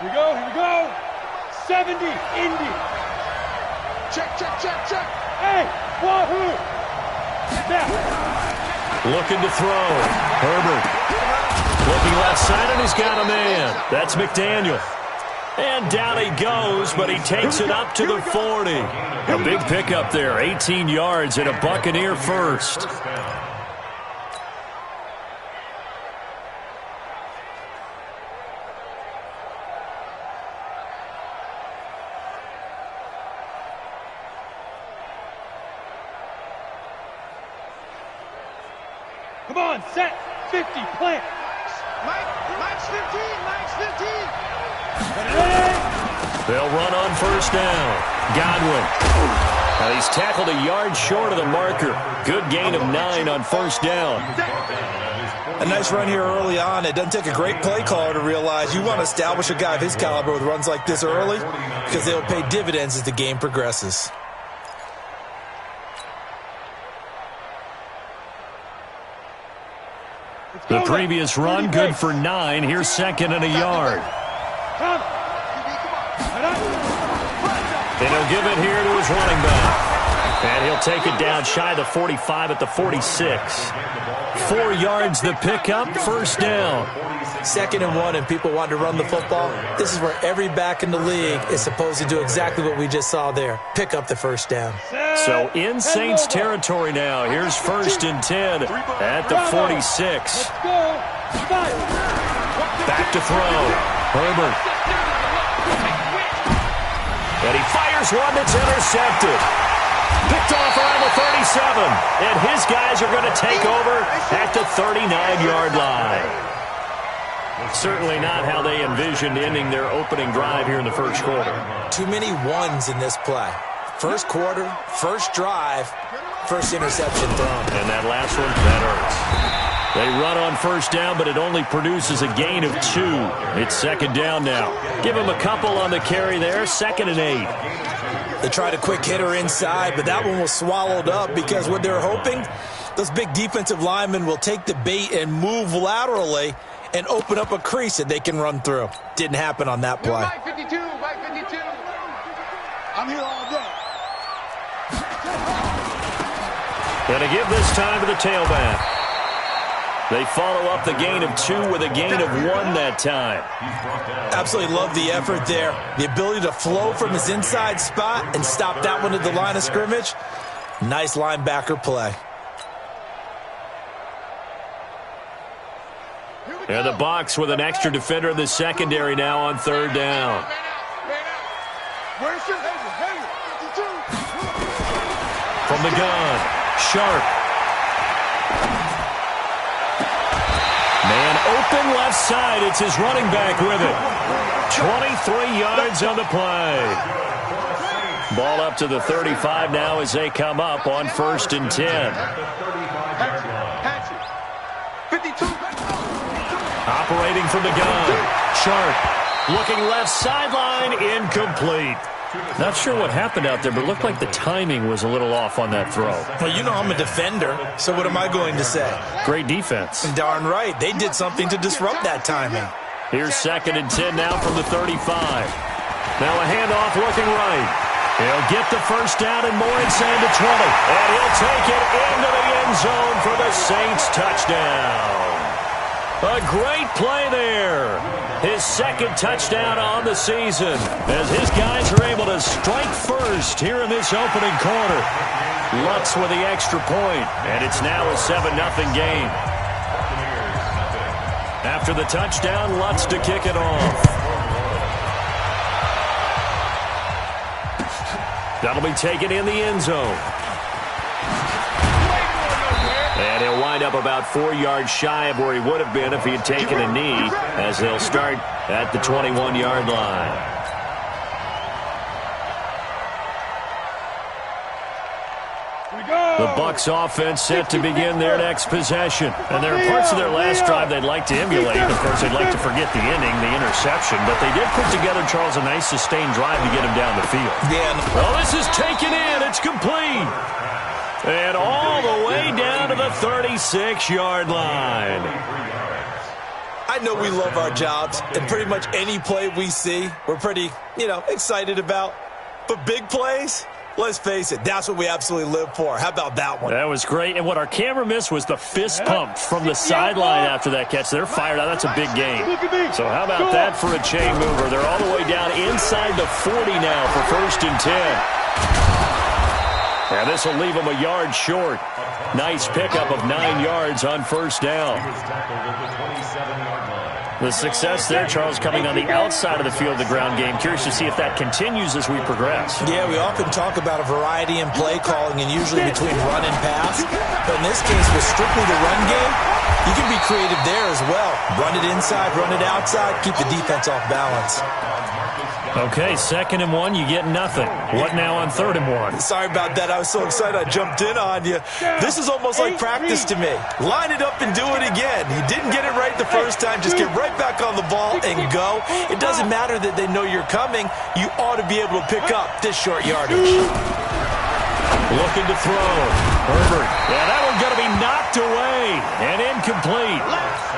Here we go. 70, Indy. Check. Hey, wahoo! Now. Looking to throw. Herbert. Looking left side, and he's got a man. That's McDaniel. And down he goes, but he takes it up to the 40. A big pickup there, 18 yards and a Buccaneer first. Come on, set, 50, plant. Mike's 15. They'll run on first down. Godwin. Now he's tackled a yard short of the marker. Good gain of 9 on first down. A nice run here early on. It doesn't take a great play caller to realize you want to establish a guy of his caliber with runs like this early because they'll pay dividends as the game progresses. The previous run, good for 9. Here's second and a yard. And he'll give it here to his running back. And he'll take it down shy of the 45 at the 46. 4 yards the pickup, first down. 2nd and 1 and people want to run the football. This is where every back in the league is supposed to do exactly what we just saw there. Pick up the first down. So in Saints territory now. Here's 1st and 10 at the 46. Back to throw. Herbert. And he fires one that's intercepted. Picked off around the 37. And his guys are going to take over at the 39-yard line. Certainly not how they envisioned ending their opening drive here in the first quarter. Too many ones in this play. First quarter, first drive, first interception thrown. And that last one, that hurts. They run on first down, but it only produces a gain of 2. It's 2nd down now. Give him a couple on the carry there, 2nd and 8. They tried a quick hitter inside, but that one was swallowed up because what they're hoping, those big defensive linemen will take the bait and move laterally and open up a crease that they can run through. Didn't happen on that play. Mike 52. I'm here all day. Going to give this time to the tailback. They follow up the gain of 2 with a gain of 1 that time. Absolutely love the effort there. The ability to flow from his inside spot and stop that one at the line of scrimmage. Nice linebacker play. And the Bucs with an extra defender in the secondary now on 3rd down. From the gun, Sharp. Man open left side. It's his running back with it. 23 yards on the play. Ball up to the 35 now as they come up on 1st and 10. 52. Operating from the gun. Sharp. Looking left sideline. Incomplete. Not sure what happened out there, but it looked like the timing was a little off on that throw. Well, you know I'm a defender, so what am I going to say? Great defense. Darn right. They did something to disrupt that timing. Here's 2nd and 10 now from the 35. Now a handoff looking right. He'll get the first down and more inside the 20. And he'll take it into the end zone for the Saints touchdown. A great play there. His 2nd touchdown on the season as his guys are able to strike first here in this opening quarter. Lutz with the extra point, and it's now a 7-0 game. After the touchdown, Lutz to kick it off. That'll be taken in the end zone. And he'll wind up about 4 yards shy of where he would have been if he had taken a knee, as they'll start at the 21-yard line. The Bucs offense set to begin their next possession. And there are parts of their last drive they'd like to emulate. Of course, they'd like to forget the inning, the interception. But they did put together, Charles, a nice sustained drive to get him down the field. Yeah. Well, this is taken in. It's complete. And all the way down to the 36-yard line. I know we love our jobs, and pretty much any play we see, we're pretty, excited about. But big plays, let's face it, that's what we absolutely live for. How about that one? That was great. And what our camera missed was the fist pump from the sideline after that catch. They're fired out. That's a big game. So how about that for a chain mover? They're all the way down inside the 40 now for 1st and 10. And this will leave them a yard short. Nice pickup of 9 yards on 1st down. The success there, Charles, coming on the outside of the field, the ground game. Curious to see if that continues as we progress. Yeah, we often talk about a variety in play calling and usually between run and pass. But in this case, with strictly the run game, you can be creative there as well. Run it inside, run it outside, keep the defense off balance. Okay, 2nd and 1, you get nothing. What now on 3rd and 1? Sorry about that. I was so excited I jumped in on you. This is almost like practice to me. Line it up and do it again. You didn't get it right the first time. Just get right back on the ball and go. It doesn't matter that they know you're coming. You ought to be able to pick up this short yardage. Looking to throw. Herbert. Yeah, that one's going to be knocked away and incomplete.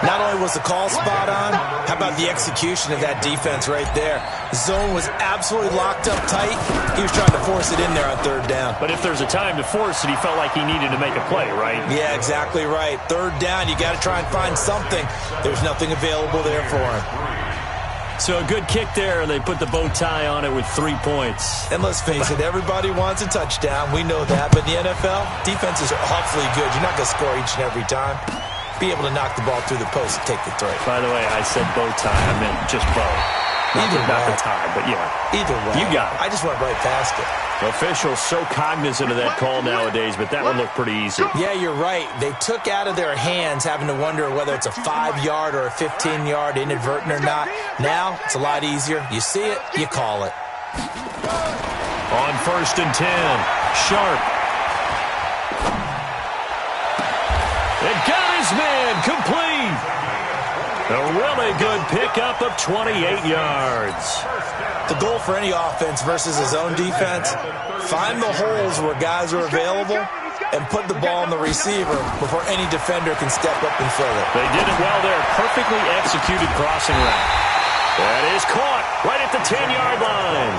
Not only was the call spot on, how about the execution of that defense right there? Zone was absolutely locked up tight. He was trying to force it in there on 3rd down. But if there's a time to force it, he felt like he needed to make a play, right? Yeah, exactly right. 3rd down, you got to try and find something. There's nothing available there for him. So a good kick there, and they put the bow tie on it with 3 points. And let's face it, everybody wants a touchdown. We know that. But in the NFL, defenses are awfully good. You're not going to score each and every time. Be able to knock the ball through the post and take the throw. By the way, I said bow tie. I meant just bow. Not the tie, but yeah. Either way. You got it. I just went right past it. Officials so cognizant of that call nowadays, but that one looked pretty easy. Yeah, you're right. They took out of their hands having to wonder whether it's a 5-yard or a 15-yard inadvertent or not. Now, it's a lot easier. You see it, you call it. On 1st and 10, Sharp. It got his man complete. A really good pickup of 28 yards. The goal for any offense versus his own defense, find the holes where guys are available and put the ball on the receiver before any defender can step up and fill it. They did it well there. Perfectly executed crossing route. That is caught right at the 10-yard line.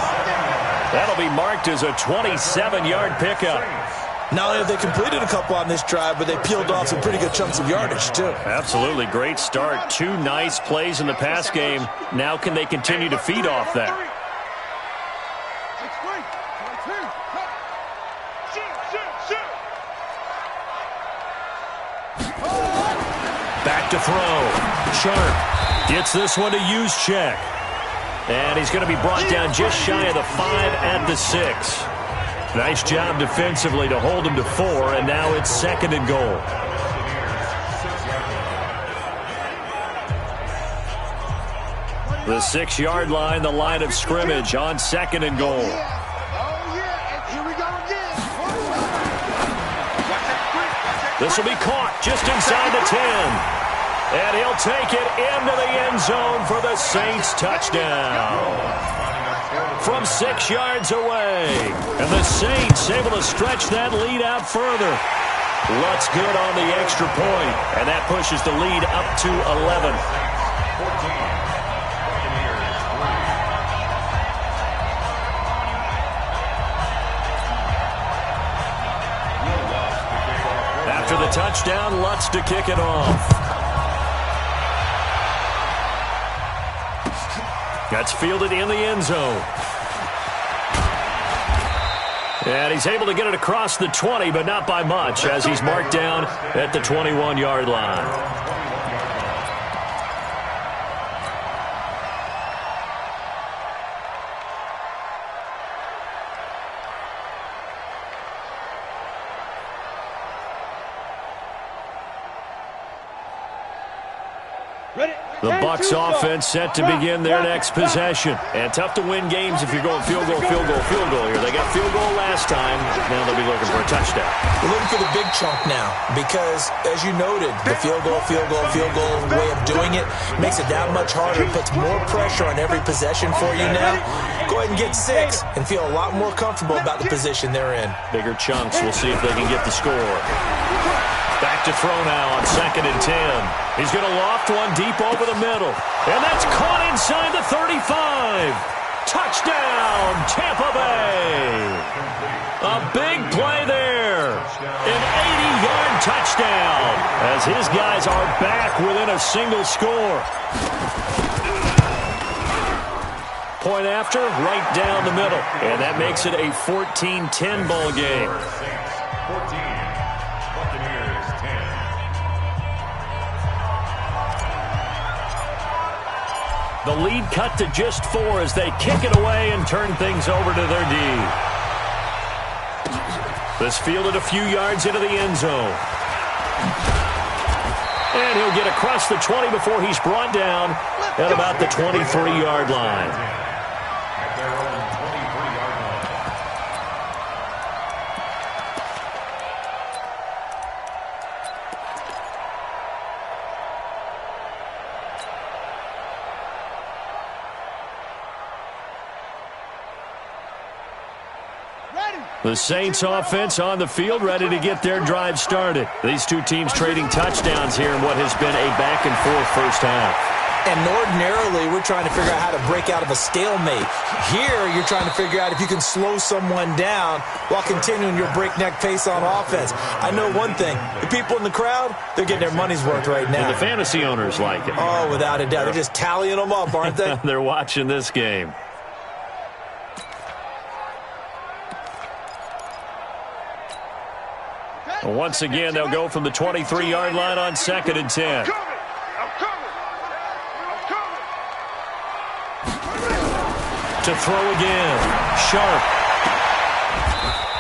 That'll be marked as a 27-yard pickup. Not only have they completed a couple on this drive, but they peeled off some pretty good chunks of yardage, too. Absolutely. Great start. 2 nice plays in the pass game. Now can they continue to feed off that? Back to throw. Sharp gets this one to use check. And he's going to be brought down just shy of the 5 at the 6. Nice job defensively to hold him to 4, and now it's 2nd and goal. The 6-yard line, the line of scrimmage on 2nd and goal. This will be caught just inside the 10. And he'll take it into the end zone for the Saints touchdown. From 6 yards away. And the Saints able to stretch that lead out further. Lutz good on the extra point. And that pushes the lead up to 11. After the touchdown, Lutz to kick it off. That's fielded in the end zone. And he's able to get it across the 20, but not by much, as he's marked down at the 21-yard line. The Bucs offense set to begin their next possession. And tough to win games if you're going field goal here. They got field goal last time. Now they'll be looking for a touchdown. They're looking for the big chunk now because, as you noted, the field goal way of doing it makes it that much harder. It puts more pressure on every possession for you now. Go ahead and get 6 and feel a lot more comfortable about the position they're in. Bigger chunks. We'll see if they can get the score. Back to throw now on 2nd and 10. He's going to loft one deep over the middle. And that's caught inside the 35. Touchdown, Tampa Bay. A big play there. An 80-yard touchdown as his guys are back within a single score. Point after, right down the middle. And that makes it a 14-10 ball game. The lead cut to just 4 as they kick it away and turn things over to their D. This fielded a few yards into the end zone. And he'll get across the 20 before he's brought down at about the 23-yard line. The Saints offense on the field, ready to get their drive started. These two teams trading touchdowns here in what has been a back-and-forth first half. And ordinarily, we're trying to figure out how to break out of a stalemate. Here, you're trying to figure out if you can slow someone down while continuing your breakneck pace on offense. I know one thing. The people in the crowd, they're getting their money's worth right now. And the fantasy owners like it. Oh, without a doubt. They're just tallying them up, aren't they? They're watching this game. Once again, they'll go from the 23-yard line on 2nd and 10. To throw again. Sharp.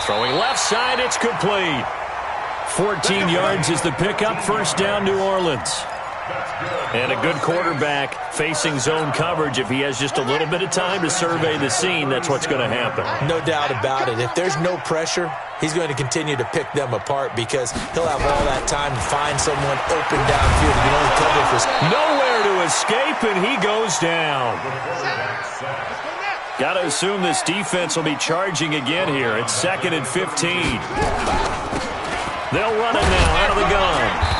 Throwing left side, it's complete. 14 yards is the pickup. First down, New Orleans. And a good quarterback facing zone coverage. If he has just a little bit of time to survey the scene, that's what's going to happen. No doubt about it. If there's no pressure, he's going to continue to pick them apart because he'll have all that time to find someone open downfield. He can only cover for... Nowhere to escape, and he goes down. Got to assume this defense will be charging again here. It's 2nd and 15. They'll run it now out of the gun.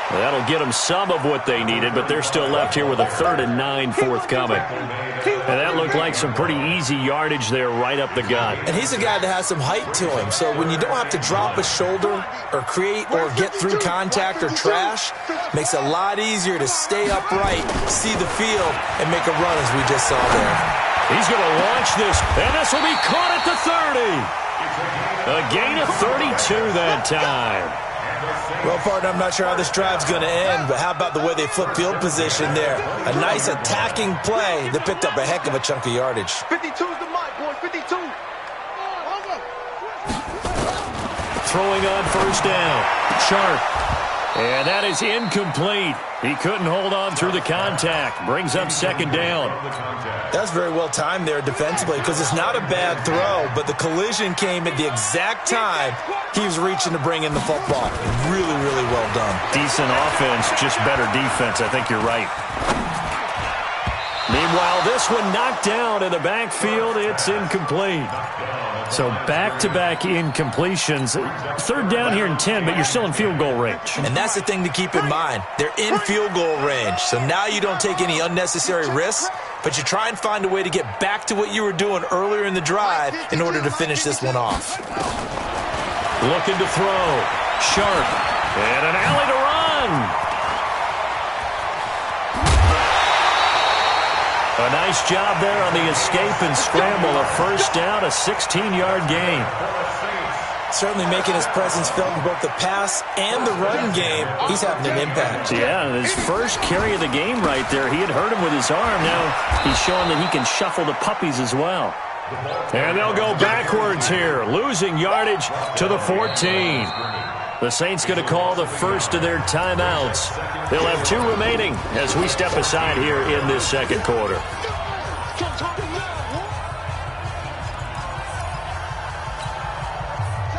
That'll get them some of what they needed, but they're still left here with a 3rd and 9 forthcoming. And that looked like some pretty easy yardage there right up the gut. And he's a guy that has some height to him, so when you don't have to drop a shoulder or create or get through contact or trash, makes it a lot easier to stay upright, see the field, and make a run as we just saw there. He's going to launch this, and this will be caught at the 30. A gain of 32 that time. Well, partner, I'm not sure how this drive's going to end, but how about the way they flip field position there? A nice attacking play that picked up a heck of a chunk of yardage. 52's the mic, boy, 52. Throwing on first down. Sharp. And that is incomplete. He couldn't hold on through the contact. Brings up 2nd down. That's very well timed there defensively because it's not a bad throw, but the collision came at the exact time he was reaching to bring in the football. Really, really well done. Decent offense, just better defense. I think you're right. Meanwhile, this one knocked down in the backfield. It's incomplete. So back-to-back incompletions. 3rd down here in 10, but you're still in field goal range. And that's the thing to keep in mind. They're in field goal range. So now you don't take any unnecessary risks, but you try and find a way to get back to what you were doing earlier in the drive in order to finish this one off. Looking to throw. Sharp. And an alley to run. A nice job there on the escape and scramble. A first down, a 16-yard gain. Certainly making his presence felt in both the pass and the run game. He's having an impact. Yeah, his first carry of the game right there. He had hurt him with his arm. Now he's showing that he can shuffle the puppies as well. And they'll go backwards here, losing yardage to the 14. The Saints going to call the first of their timeouts. They'll have 2 remaining as we step aside here in this second quarter.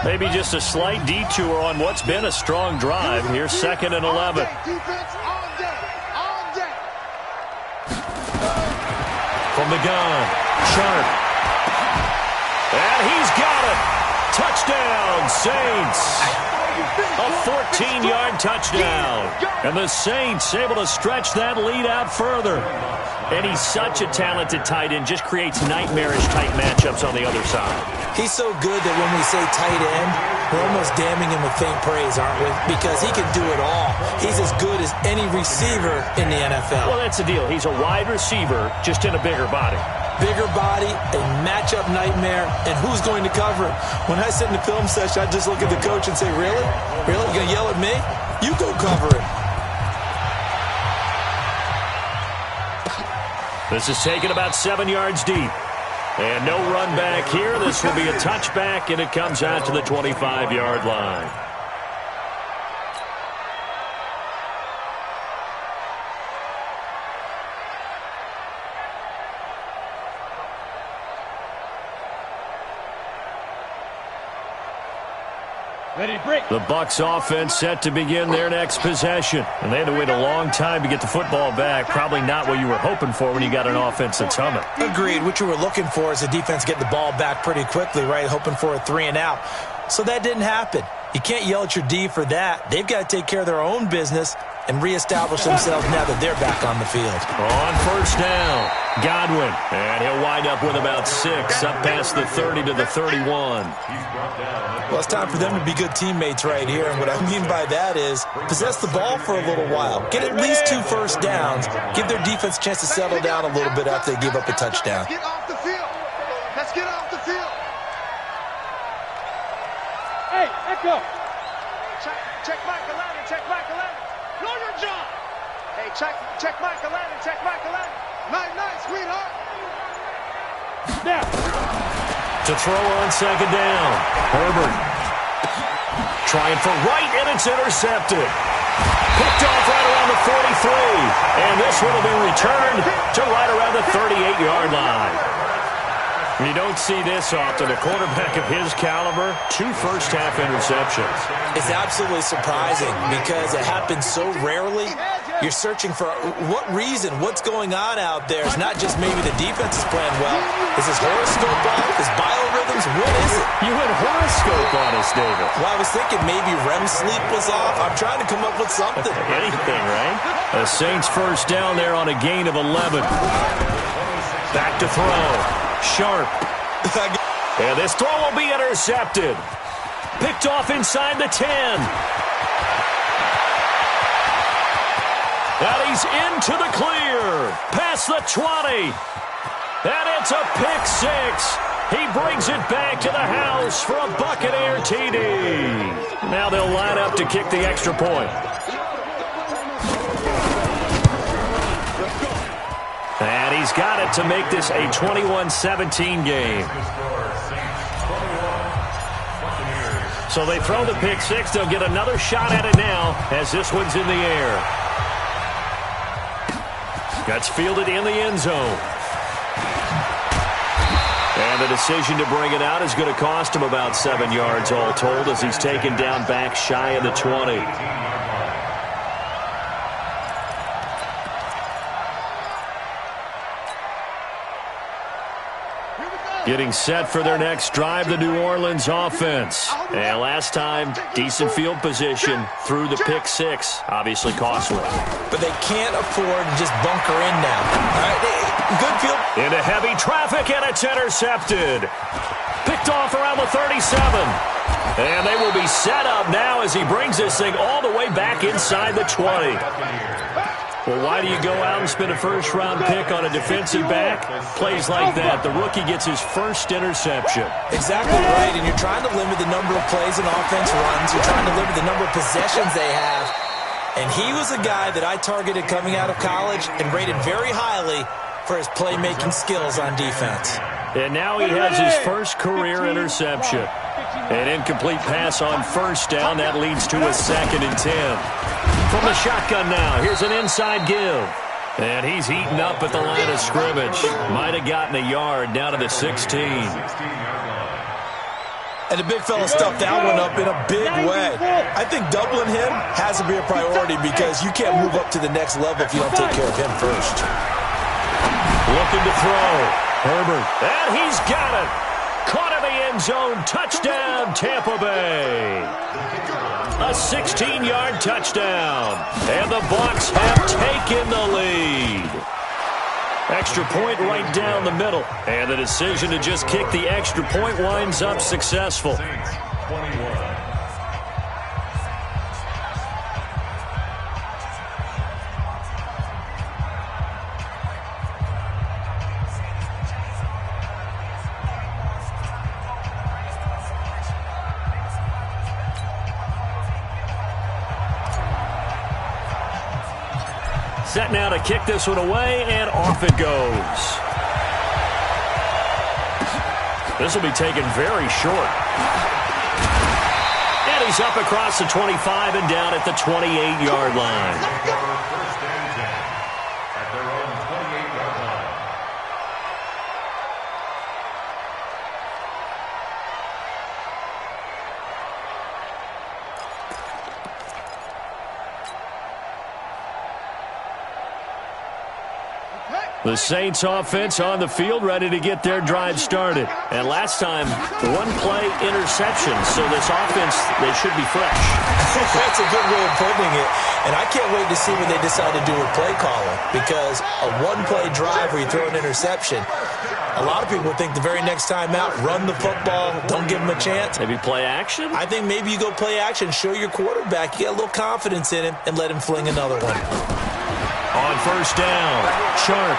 Maybe just a slight detour on what's been a strong drive. Here's 2nd and 11. From the gun, Sharp. And he's got it. Touchdown, Saints. A 14-yard touchdown. And the Saints able to stretch that lead out further. And he's such a talented tight end, just creates nightmarish-type matchups on the other side. He's so good that when we say tight end, we're almost damning him with faint praise, aren't we? Because he can do it all. He's as good as any receiver in the NFL. Well, that's the deal. He's a wide receiver, just in a bigger body. Bigger body, a matchup nightmare, and who's going to cover him? When I sit in the film session, I just look at the coach and say, really? Really? You going to yell at me? You go cover him. This is taken about 7 yards deep. And no run back here. This will be a touchback, and it comes out to the 25-yard line. The Bucs offense set to begin their next possession. And they had to wait a long time to get the football back. Probably not what you were hoping for when you got an offense that's humming. Agreed. What you were looking for is the defense get the ball back pretty quickly, right? Hoping for a 3-and-out. So that didn't happen. You can't yell at your D for that. They've got to take care of their own business and reestablish themselves now that they're back on the field. On first down, Godwin. And he'll wind up with about 6, up past the 30 to the 31. Well, it's time for them to be good teammates right here. And what I mean by that is possess the ball for a little while. Get at least 2 first downs. Give their defense a chance to settle down a little bit after they give up a touchdown. Let's get off the field. Let's get off the field. Hey, Echo. Check Michael Allen. Check Michael Allen. Know your job. Hey, check Michael Allen. Check Michael Allen. Night, sweetheart. Snap. To throw on second down. Herbert. Trying for right, and it's intercepted. Picked off right around the 43. And this one will be returned to right around the 38-yard line. You don't see this often. A quarterback of his caliber, 2 first-half interceptions. It's absolutely surprising because it happens so rarely. You're searching for what reason, what's going on out there. It's not just maybe the defense is playing well. Is his horoscope off? His biorhythms? What is it? You went horoscope on us, David. Well, I was thinking maybe REM sleep was off. I'm trying to come up with something. Anything, right? The Saints first down there on a gain of 11. Back to throw. Sharp. And this throw will be intercepted. Picked off inside the 10. And he's into the clear. Past the 20. And it's a pick 6. He brings it back to the house for a Buccaneer TD. Now they'll line up to kick the extra point. And he's got it to make this a 21-17 game. So they throw the pick 6. They'll get another shot at it now as this one's in the air. That's fielded in the end zone. And the decision to bring it out is going to cost him about 7 yards all told as he's taken down back shy of the 20. Getting set for their next drive, the New Orleans offense. And last time, decent field position through the pick 6. Obviously costly. But they can't afford to just bunker in now. All right, good field. Into heavy traffic, and it's intercepted. Picked off around the 37. And they will be set up now as he brings this thing all the way back inside the 20. Well, why do you go out and spend a first-round pick on a defensive back? Plays like that. The rookie gets his first interception. Exactly right, and you're trying to limit the number of plays an offense runs. You're trying to limit the number of possessions they have. And he was a guy that I targeted coming out of college and rated very highly for his playmaking skills on defense. And now he has his first career interception. An incomplete pass on first down. That leads to a 2nd and 10. From the shotgun now, here's an inside give. And he's heating up at the line of scrimmage. Might have gotten a yard down to the 16. And the big fella stuffed that one up in a big way. I think doubling him has to be a priority because you can't move up to the next level if you don't take care of him first. Looking to throw. Herbert. And he's got it. Caught in the end zone. Touchdown, Tampa Bay. a 16-yard touchdown. And the Bucs have taken the lead. Extra point right down the middle. And the decision to just kick the extra point winds up successful. Set now to kick this one away, and off it goes. This will be taken very short. And he's up across the 25 and down at the 28-yard line. The Saints offense on the field, ready to get their drive started. And last time, one-play interception. So this offense, they should be fresh. That's a good way of putting it. And I can't wait to see what they decide to do with play calling. Because a one-play drive where you throw an interception, a lot of people think the very next time out, run the football, don't give them a chance. Maybe play action? I think maybe you go play action, show your quarterback, you get a little confidence in him, and let him fling another one. On first down, Sharp.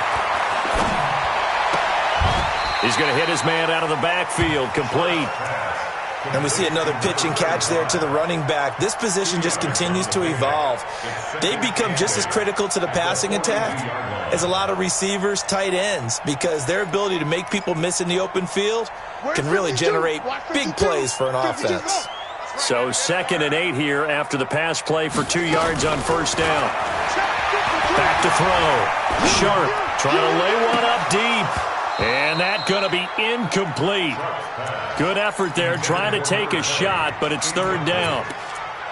He's going to hit his man out of the backfield, complete. And we see another pitch and catch there to the running back. This position just continues to evolve. They become just as critical to the passing attack as a lot of receivers, tight ends, because their ability to make people miss in the open field can really generate big plays for an offense. So 2nd and 8 here after the pass play for 2 yards on first down. Back to throw. Sharp trying to lay one up deep. And that's going to be incomplete. Good effort there trying to take a shot, but it's 3rd down.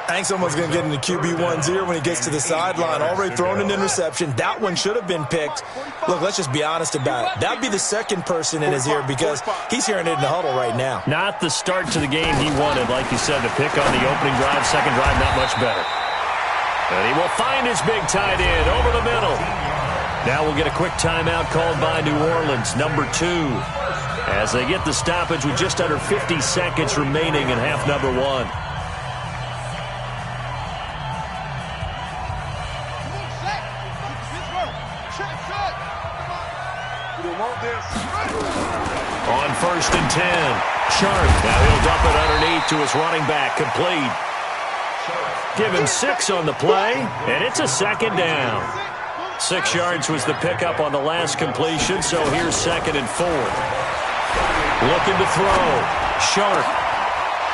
I think someone's going to get into QB1-0 when he gets to the sideline. Already thrown an interception. That one should have been picked. Look, let's just be honest about it. That would be the second person in his ear because he's hearing it in the huddle right now. Not the start to the game he wanted. Like you said, the pick on the opening drive, second drive, not much better. And he will find his big tight end over the middle. Now we'll get a quick timeout called by New Orleans, number 2, as they get the stoppage with just under 50 seconds remaining in half number 1. On 1st and 10, Sharp. Now he'll dump it underneath to his running back, complete. Give him 6 on the play, and it's a 2nd down. 6 yards was the pickup on the last completion, so here's 2nd and 4. Looking to throw. Sharp.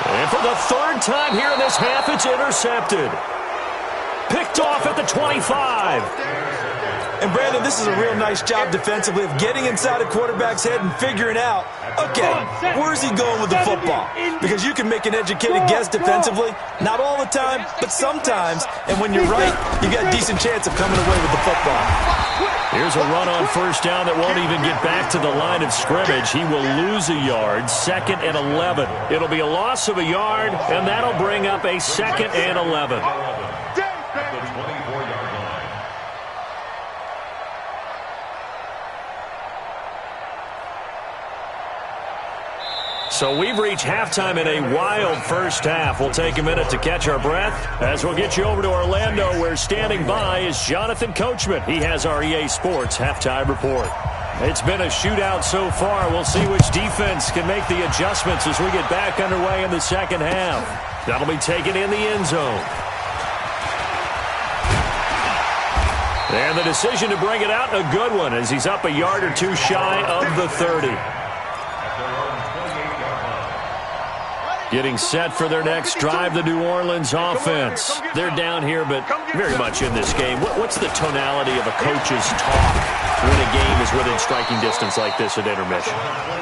And for the 3rd time here in this half, it's intercepted. Picked off at the 25. And, Brandon, this is a real nice job defensively of getting inside a quarterback's head and figuring out, okay, where's he going with the football? Because you can make an educated guess defensively, not all the time, but sometimes. And when you're right, you got a decent chance of coming away with the football. Here's a run on first down that won't even get back to the line of scrimmage. He will lose a yard, 2nd and 11. It'll be a loss of a yard, and that'll bring up a 2nd and 11. So we've reached halftime in a wild first half. We'll take a minute to catch our breath as we'll get you over to Orlando, where standing by is Jonathan Coachman. He has our EA Sports halftime report. It's been a shootout so far. We'll see which defense can make the adjustments as we get back underway in the second half. That'll be taken in the end zone. And the decision to bring it out, a good one, as he's up a yard or 2 shy of the 30. Getting set for their next drive, the New Orleans offense. They're down here, but very much in this game. What's the tonality of a coach's talk when a game is within striking distance like this at intermission?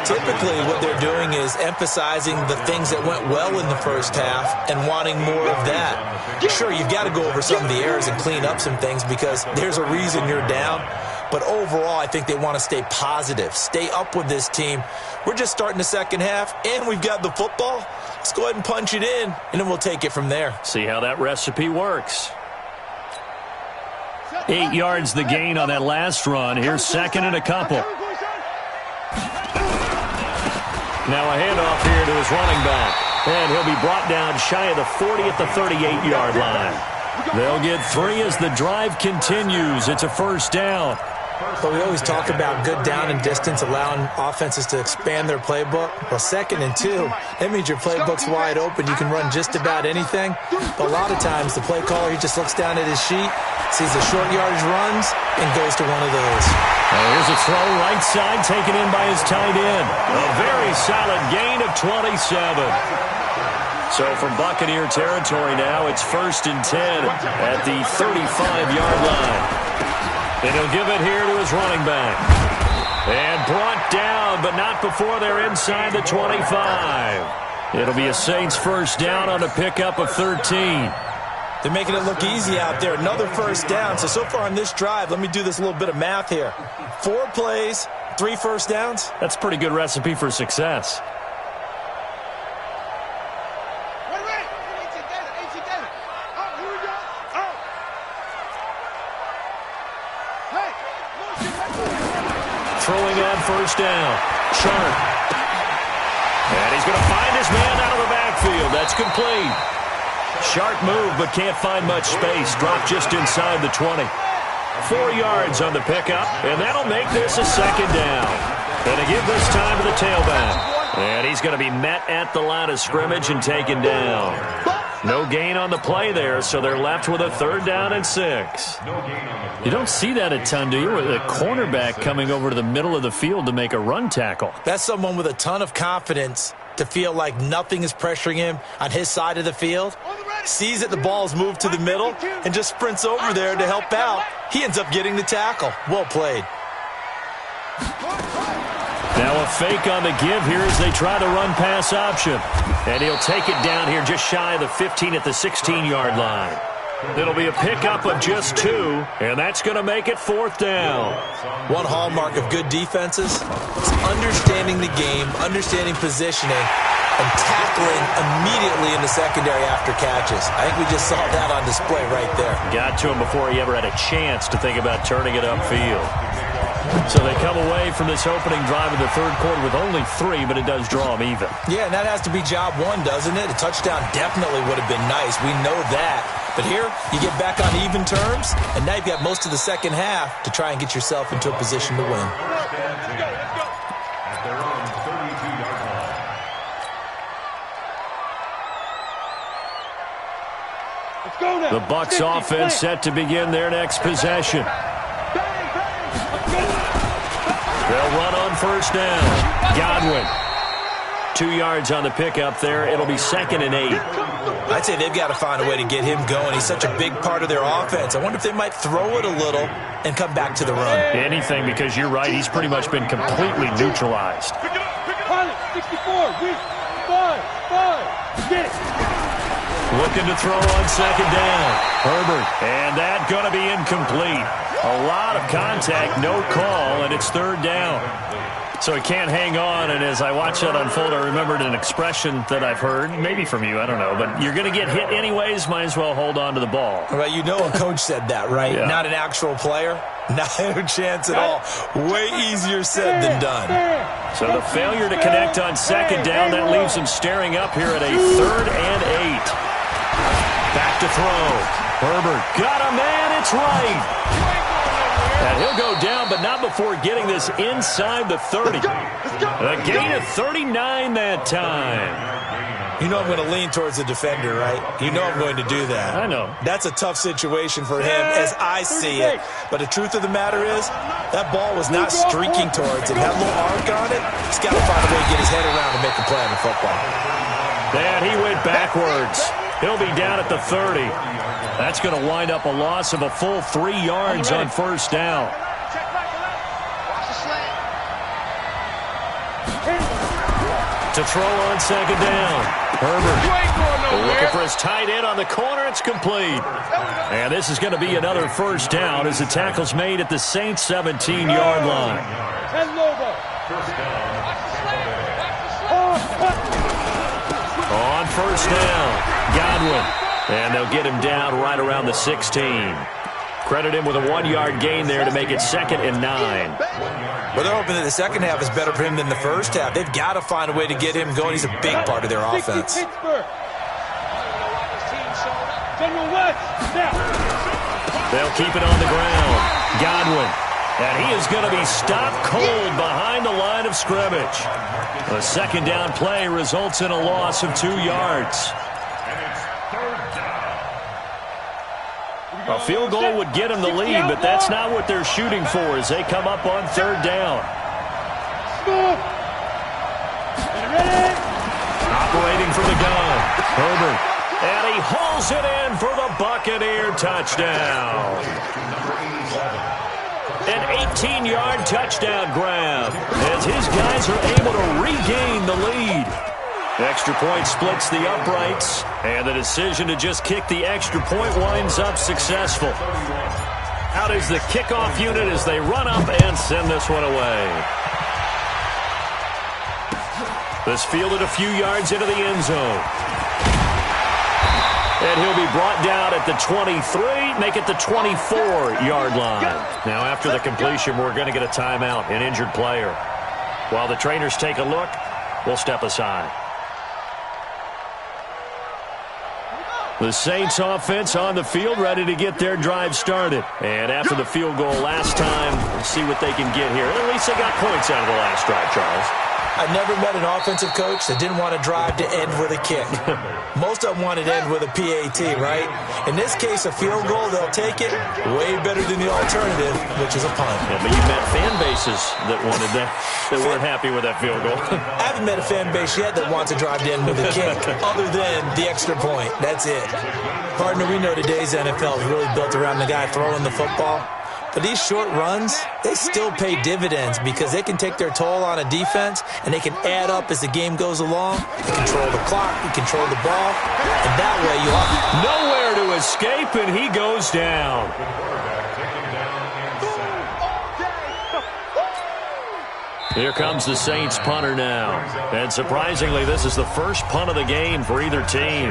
Typically, what they're doing is emphasizing the things that went well in the first half and wanting more of that. Sure, you've got to go over some of the errors and clean up some things because there's a reason you're down. But overall, I think they want to stay positive, stay up with this team. We're just starting the second half, and we've got the football. Let's go ahead and punch it in, and then we'll take it from there. See how that recipe works. 8 yards the gain on that last run. Here's second and a couple. Now a handoff here to his running back. And he'll be brought down shy of the 40 at the 38-yard line. They'll get 3 as the drive continues. It's a first down. But we always talk about good down and distance, allowing offenses to expand their playbook. Well, 2nd and 2, that means your playbook's wide open. You can run just about anything. But a lot of times, the play caller, he just looks down at his sheet, sees the short yardage runs, and goes to one of those. Here's a throw right side taken in by his tight end. A very solid gain of 27. So from Buccaneer territory now, it's 1st and 10 at the 35-yard line. And he'll give it here to his running back. And brought down, but not before they're inside the 25. It'll be a Saints first down on a pickup of 13. They're making it look easy out there. Another first down. So far on this drive, let me do this little bit of math here. 4 plays, 3 first downs. That's a pretty good recipe for success. Throwing on first down. Sharp. And he's going to find his man out of the backfield. That's complete. Sharp move, but can't find much space. Dropped just inside the 20. 4 yards on the pickup, and that'll make this a second down. And to give this time to the tailback. And he's going to be met at the line of scrimmage and taken down. No gain on the play there, so they're left with a 3rd down and 6. You don't see that a ton, do you? With a cornerback coming over to the middle of the field to make a run tackle. That's someone with a ton of confidence to feel like nothing is pressuring him on his side of the field. Sees that the ball's moved to the middle and just sprints over there to help out. He ends up getting the tackle. Well played. Now a fake on the give here as they try the run-pass option. And he'll take it down here just shy of the 15 at the 16-yard line. It'll be a pickup of just 2, and that's going to make it 4th down. One hallmark of good defenses is understanding the game, understanding positioning, and tackling immediately in the secondary after catches. I think we just saw that on display right there. Got to him before he ever had a chance to think about turning it upfield. So they come away from this opening drive of the 3rd quarter with only 3, but it does draw them even. Yeah, and that has to be job 1, doesn't it? A touchdown definitely would have been nice. We know that. But here, you get back on even terms, and now you've got most of the second half to try and get yourself into a position to win. The Bucs offense set to begin their next possession. They'll run on first down. Godwin. 2 yards on the pickup there. It'll be 2nd and 8. I'd say they've got to find a way to get him going. He's such a big part of their offense. I wonder if they might throw it a little and come back to the run. Anything, because you're right. He's pretty much been completely neutralized. Pilot, 64, weak, 5, get it. Looking to throw on 2nd down. Herbert. And that going to be incomplete. A lot of contact, no call, and it's 3rd down. So he can't hang on, and as I watch that unfold, I remembered an expression that I've heard, maybe from you, I don't know, but you're going to get hit anyways, might as well hold on to the ball. Well, you know a coach said that, right? Yeah. Not an actual player. Not a chance at all. Way easier said than done. So the failure to connect on 2nd down, that leaves him staring up here at a 3rd and 8. Back to throw. Herbert got a man, it's right. And he'll go down, but not before getting this inside the 30. A gain of 39 that time. You know I'm going to lean towards the defender, right? You know I'm going to do that. I know. That's a tough situation for him as I see it. But the truth of the matter is, that ball was not streaking towards him. That little arc on it, he's got to find a way to get his head around and make a play on the football. And he went backwards. He'll be down at the 30. That's going to wind up a loss of a full 3 yards on first down. To throw on second down. Herbert looking for his tight end on the corner. It's complete. And this is going to be another first down as the tackle's made at the Saints 17-yard line. On first down, Godwin. And they'll get him down right around the 16. Credit him with a 1-yard gain there to make it 2nd and 9. Well, they're hoping that the second half is better for him than the first half. They've got to find a way to get him going. He's a big part of their offense. They'll keep it on the ground. Godwin. And he is going to be stopped cold behind the line of scrimmage. A second down play results in a loss of 2 yards. A field goal would get them the lead, but that's not what they're shooting for as they come up on 3rd down. Operating from the gun, Herbert. And he hauls it in for the Buccaneer touchdown. An 18-yard touchdown grab as his guys are able to regain the lead. Extra point splits the uprights, and the decision to just kick the extra point winds up successful. Out is the kickoff unit as they run up and send this one away. This fielded a few yards into the end zone. And he'll be brought down at the 23, make it the 24-yard line. Now, after the completion, we're going to get a timeout, an injured player. While the trainers take a look, we'll step aside. The Saints offense on the field, ready to get their drive started. And after the field goal last time, we'll see what they can get here. At least they got points out of the last drive, Charles. I've never met an offensive coach that didn't want to drive to end with a kick. Most of them wanted to end with a PAT, right? In this case, a field goal, they'll take it way better than the alternative, which is a punt. Yeah, but you've met fan bases that wanted that weren't happy with that field goal. I haven't met a fan base yet that wants to drive to end with a kick, other than the extra point. That's it. Partner, we know today's NFL is really built around the guy throwing the football. But these short runs, they still pay dividends because they can take their toll on a defense and they can add up as the game goes along. You control the clock, you control the ball, and that way you nowhere to escape, and he goes down. Here comes the Saints punter now. And surprisingly, this is the first punt of the game for either team.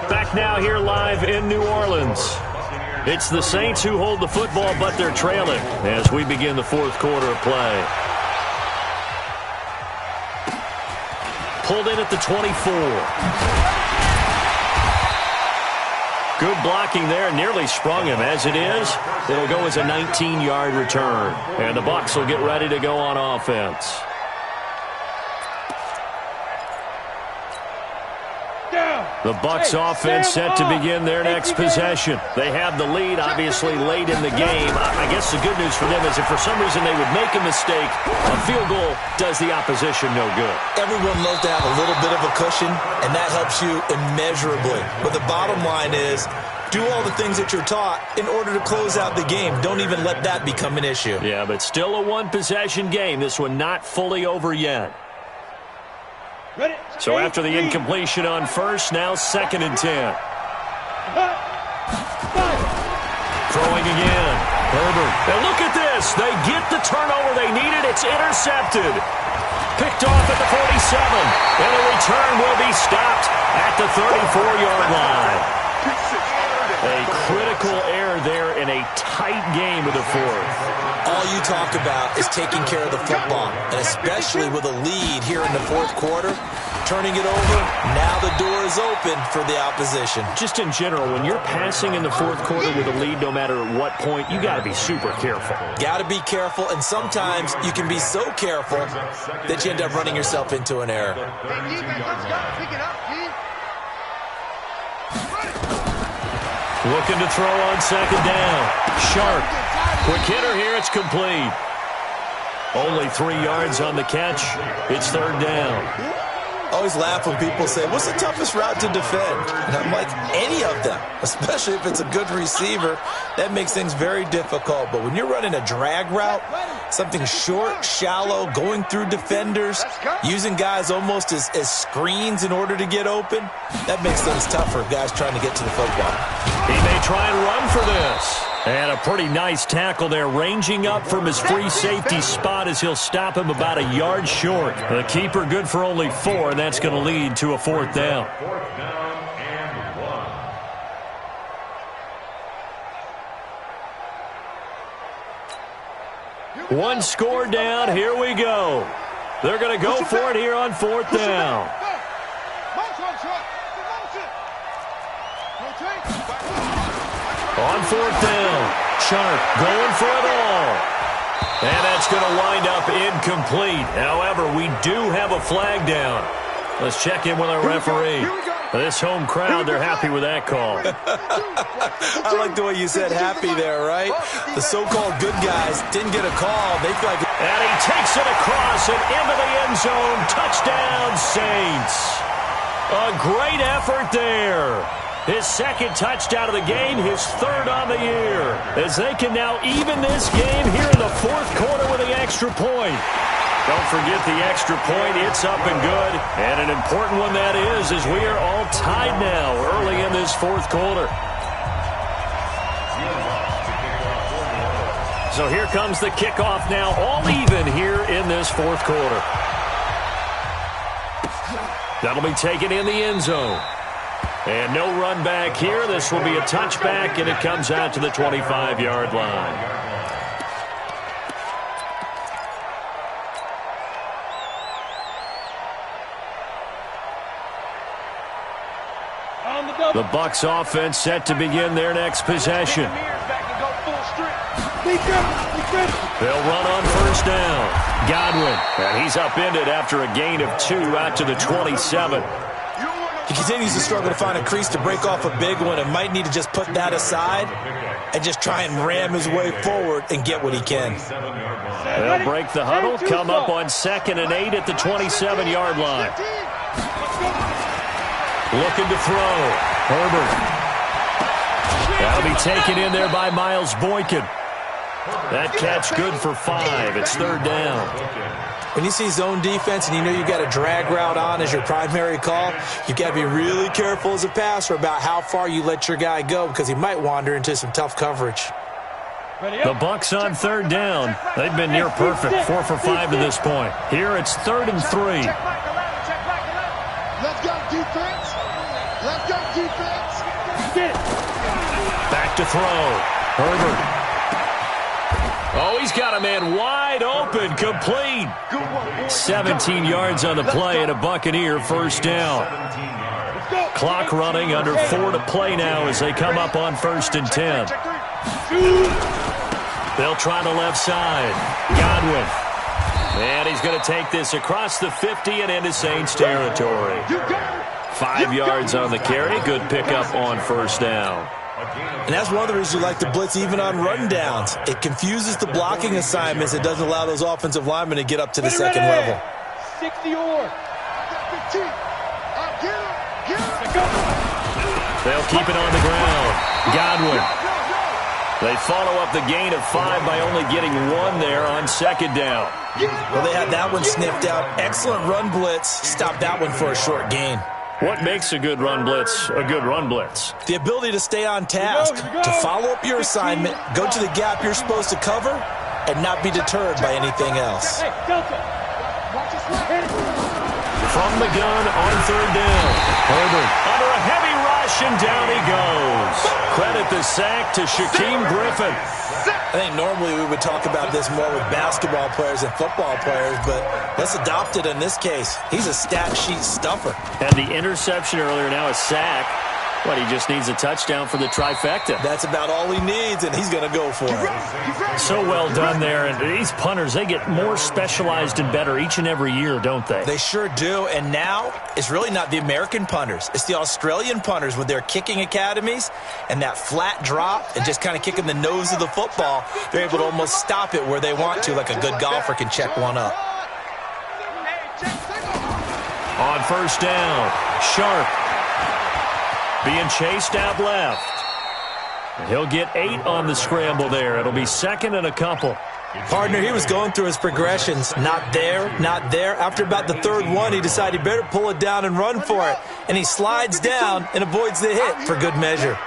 Back now here live in New Orleans. It's the Saints who hold the football, but they're trailing as we begin the 4th quarter of play. Pulled in at the 24. Good blocking there, nearly sprung him. As it is, it'll go as a 19-yard return. And the Bucs will get ready to go on offense. The Bucs offense set to begin their next possession. They have the lead, obviously, late in the game. I guess the good news for them is if for some reason they would make a mistake, a field goal does the opposition no good. Everyone loves to have a little bit of a cushion, and that helps you immeasurably. But the bottom line is, do all the things that you're taught in order to close out the game. Don't even let that become an issue. Yeah, but still a one-possession game. This one not fully over yet. So after the incompletion on first, now 2nd and 10. Throwing again. Herbert. And look at this. They get the turnover they needed. It's intercepted. Picked off at the 47. And the return will be stopped at the 34-yard line. A critical error there in a tight game of the 4th. All you talk about is taking care of the football, and especially with a lead here in the 4th quarter, turning it over, now the door is open for the opposition. Just in general, when you're passing in the 4th quarter with a lead, no matter what point, you got to be super careful. Got to be careful, and sometimes you can be so careful that you end up running yourself into an error. Hey, defense, let's go. Pick it up, G. Looking to throw on second down. Sharp. Quick hitter here. It's complete. Only 3 yards on the catch. It's 3rd down. I always laugh when people say, what's the toughest route to defend? And I'm like, any of them, especially if it's a good receiver. That makes things very difficult. But when you're running a drag route, Something short, shallow, going through defenders, using guys almost as screens in order to get open. That makes things tough for guys trying to get to the football. He may try and run for this. And a pretty nice tackle there, ranging up from his free safety spot as he'll stop him about a yard short. The keeper good for only 4, and that's going to lead to a 4th down. One score down. Here we go. They're going to go for it here on 4th down. On 4th down, Sharp going for it all. And that's going to wind up incomplete. However, we do have a flag down. Let's check in with our referee. This home crowd, they're happy with that call. I like the way you said happy there, right? The so-called good guys didn't get a call. They feel like... And he takes it across and into the end zone. Touchdown, Saints. A great effort there. His 2nd touchdown of the game, his 3rd on the year. As they can now even this game here in the 4th quarter with the extra point. Don't forget the extra point. It's up and good. And an important one that is, as we are all tied now early in this 4th quarter. So here comes the kickoff now, all even here in this 4th quarter. That'll be taken in the end zone. And no run back here. This will be a touchback, and it comes out to the 25-yard line. The Bucs offense set to begin their next possession. They'll run on 1st down. Godwin, and he's upended after a gain of 2 out to the 27. He continues to struggle to find a crease to break off a big one and might need to just put that aside and just try and ram his way forward and get what he can. They'll break the huddle, come up on 2nd and 8 at the 27-yard line. Looking to throw. Herbert. That'll be taken in there by Miles Boykin. That catch good for 5. It's 3rd down. When you see zone defense and you know you got a drag route on as your primary call, you got to be really careful as a passer about how far you let your guy go because he might wander into some tough coverage. The Bucs on 3rd down. They've been near perfect, 4 for 5 to this point. Here it's 3rd and 3. Let's go defense. Let's go defense. Back to throw. Herbert. Oh, he's got a man wide open, complete. 17 yards on the play and a Buccaneer 1st down. Clock running, under 4 to play now as they come up on 1st and 10. They'll try the left side. Godwin. And he's going to take this across the 50 and into Saints territory. 5 yards on the carry. Good pickup on 1st down. And that's one of the reasons you like to blitz even on rundowns. It confuses the blocking assignments. It doesn't allow those offensive linemen to get up to the second level. 60 or. They'll keep it on the ground. Godwin. They follow up the gain of 5 by only getting 1 there on 2nd down. Well, they had that one sniffed out. Excellent run blitz. Stop that one for a short gain. What makes a good run blitz a good run blitz? The ability to stay on task, to follow up your assignment, go to the gap you're supposed to cover, and not be deterred by anything else. From the gun on 3rd down. Herbert under a heavy rush, and down he goes. Credit the sack to Shaquem Griffin. I think normally we would talk about this more with basketball players and football players, but let's adopt it in this case. He's a stat sheet stuffer. Had the interception earlier, now a sack. What, he just needs a touchdown for the trifecta. That's about all he needs, and he's going to go for it. So well done there. And these punters, they get more specialized and better each and every year, don't they? They sure do. And now it's really not the American punters. It's the Australian punters with their kicking academies and that flat drop and just kind of kicking the nose of the football. They're able to almost stop it where they want to, like a good golfer can check one up. On 1st down, Sharp being chased out left. He'll get 8 on the scramble there. It'll be 2nd and a couple. Partner, he was going through his progressions. Not there, not there. After about the third one, he decided he better pull it down and run for it. And he slides down and avoids the hit for good measure.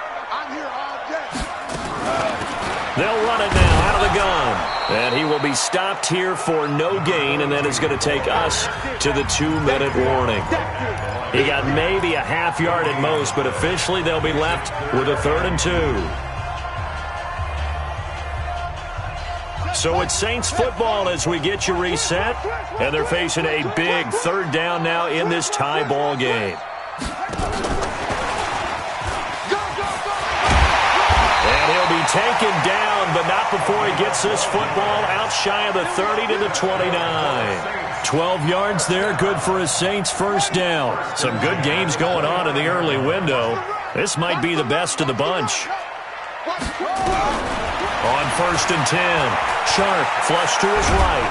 They'll run it now out of the gun. And he will be stopped here for no gain, and then it's going to take us to the 2-minute warning. He got maybe a half yard at most, but officially they'll be left with a 3rd and 2. So it's Saints football as we get you reset, and they're facing a big 3rd down now in this tie ball game. And he'll be taken down, but not before he gets this football out shy of the 30 to the 29. 12 yards there, good for a Saints 1st down. Some good games going on in the early window. This might be the best of the bunch. On 1st and 10, Sharp flush to his right.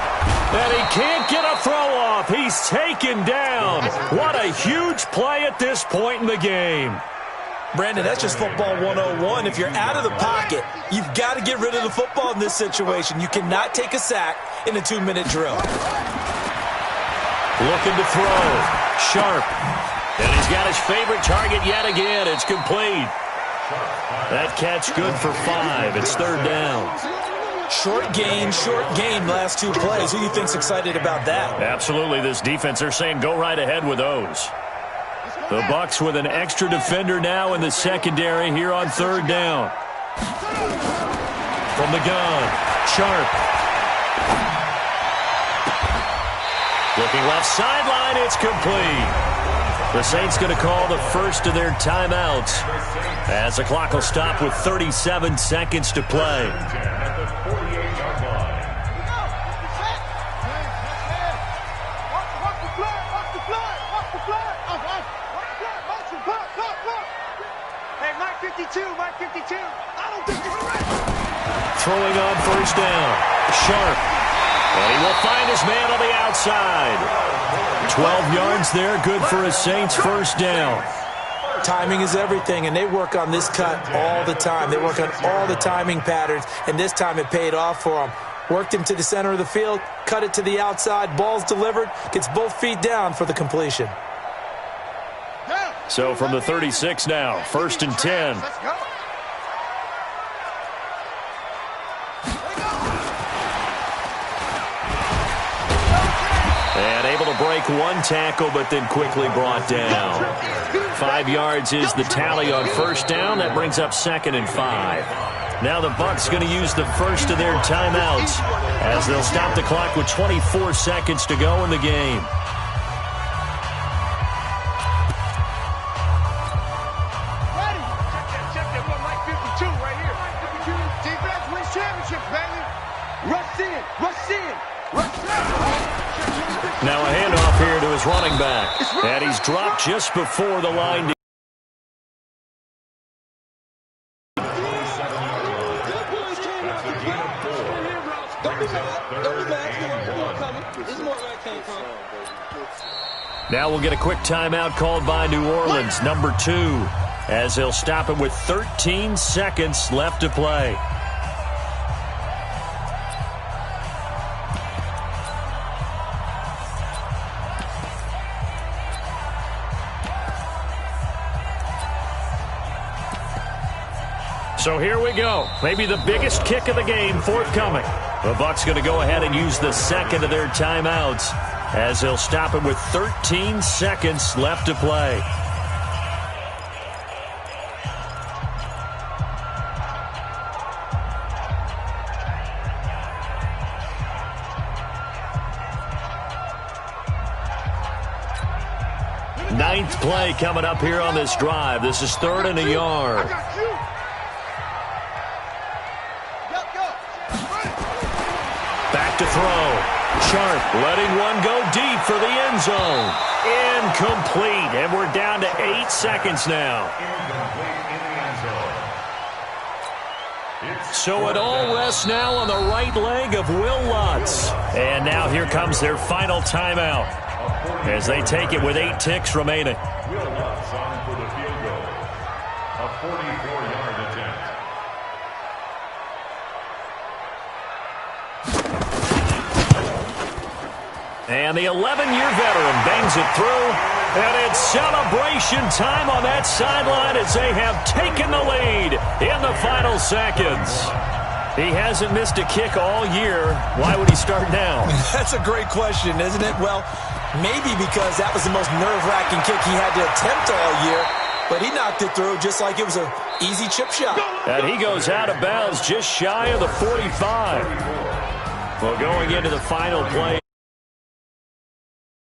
And he can't get a throw off. He's taken down. What a huge play at this point in the game. Brandon, that's just football 101. If you're out of the pocket, you've got to get rid of the football in this situation. You cannot take a sack in a 2-minute drill. Looking to throw. Sharp. And he's got his favorite target yet again. It's complete. That catch good for 5. It's 3rd down. Short gain last 2 plays. Who do you think's excited about that? Absolutely. This defense, they're saying go right ahead with those. The Bucs with an extra defender now in the secondary here on 3rd down. From the gun, Sharp. Looking left sideline, it's complete. The Saints going to call the first of their timeouts as the clock will stop with 37 seconds to play. Hey, Mike 52, Mike 52. I don't think you're right. Throwing on 1st down, Sharp. And he will find his man on the outside. 12 yards there, good for a Saints 1st down. Timing is everything, and they work on this cut all the time. They work on all the timing patterns, and this time it paid off for them. Worked him to the center of the field, cut it to the outside, ball's delivered, gets both feet down for the completion. So from the 36 now, 1st and 10. Let's go. And able to break one tackle, but then quickly brought down. 5 yards is the tally on 1st down. That brings up 2nd and 5. Now the Bucs going to use the first of their timeouts as they'll stop the clock with 24 seconds to go in the game. Check that one, Mike 52 right here. Defense wins championships, baby. Rush in, rush in, rush in. Now a handoff here to his running back. And he's dropped just before the line. Now we'll get a quick timeout called by New Orleans, number 2, as they'll stop it with 13 seconds left to play. So here we go. Maybe the biggest kick of the game forthcoming. The Bucs going to go ahead and use the second of their timeouts as they'll stop it with 13 seconds left to play. Ninth play coming up here on this drive. This is 3rd and a yard. Back to throw. Sharp letting one go deep for the end zone. Incomplete. And we're down to 8 seconds now. So it all rests now on the right leg of Will Lutz. And now here comes their final timeout as they take it with 8 ticks remaining. Will Lutz on for the field goal. A 44-yard attempt. And the 11-year veteran bangs it through. And it's celebration time on that sideline as they have taken the lead in the final seconds. He hasn't missed a kick all year. Why would he start now? That's a great question, isn't it? Well, maybe because that was the most nerve-wracking kick he had to attempt all year. But he knocked it through just like it was an easy chip shot. And he goes out of bounds just shy of the 45. Well, going into the final play